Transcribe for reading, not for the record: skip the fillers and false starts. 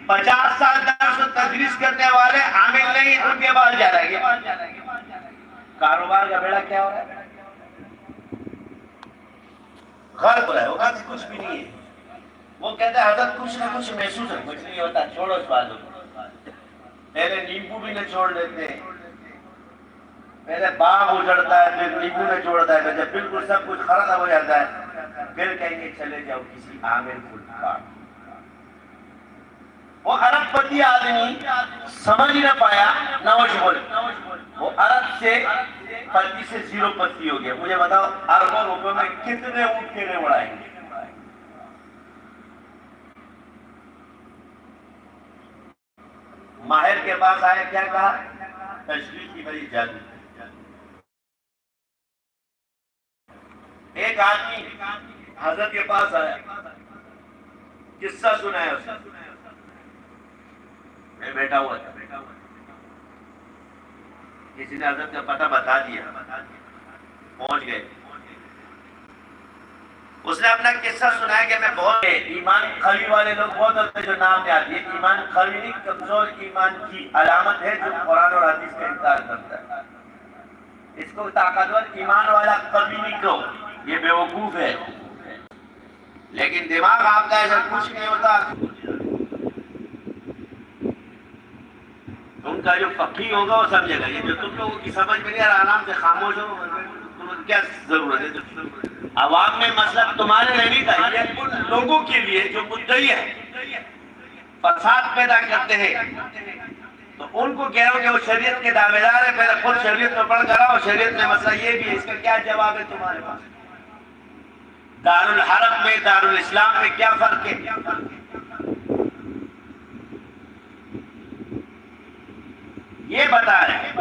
50 साल दर्स तदरीस करने वाले आमिल नहीं, उनके पास जा रहे हैं। कारोबार का बेड़ा क्या हो रहा है? गर्व है, वो कहते कुछ भी नहीं है। वो कहते हैं हजरत कुछ ना कुछ महसूस है, कुछ नहीं होता, छोड़ो इस बात को। पहले नींबू भी न छोड़ देते, पहले बाग उजड़ता है, फिर नींबू ने छोड़ता है, जब बिल्कुल सब कुछ खत्म हो जाता है फिर कहेंगे चले जाओ किसी आमिर को काट। वो अरबपति आदमी समझ ही ना पाया नवाज बोले, वो अरब से पति से 0 पति हो गया। मुझे बताओ अरबों रुपए में कितने ऊँट केले उड़ाएंगे? माहिर के पास आए, क्या कहा? तशरीफ की बड़ी जादू। एक आदमी हजरत के पास आया, किस्सा सुनाया उसने। मैं बैठा हुआ था, किसी ने हजरत का पता बता दिया, पहुंच गए। उसने अपना किस्सा सुनाया कि मैं बहुत ईमान खली वाले लोग बहुत होते हैं जो नाम याद है। ईमान खली नहीं, कमजोर ईमान की अलामत है जो कुरान और हदीस का इनकार करता है। इसको ताकतवर ईमान वाला कभी नहीं कहो, ये बेवकूफ है। लेकिन दिमाग आपका ऐसा कुछ नहीं होता। उनका जो फकीह होगा वो समझेगा। ये जो तुम लोगों की समझ में नहीं आ रहा, आराम से खामोश हो, तुम्हें क्या जरूरत है? अवाम में मसला तुम्हारे लिए नहीं था, ये उन लोगों के लिए जो मुद्दई है, फसाद पैदा करते हैं। तो उनको कह रहा हूं कि वो शरीयत के दावेदार है, पहले खुद शरीयत में पढ़ कर आओ। शरीयत में मसला ये भी है, इसका क्या जवाब है तुम्हारे पास? दारुल हरम में दारुल इस्लाम में क्या फर्क है? ये बता रहे हैं।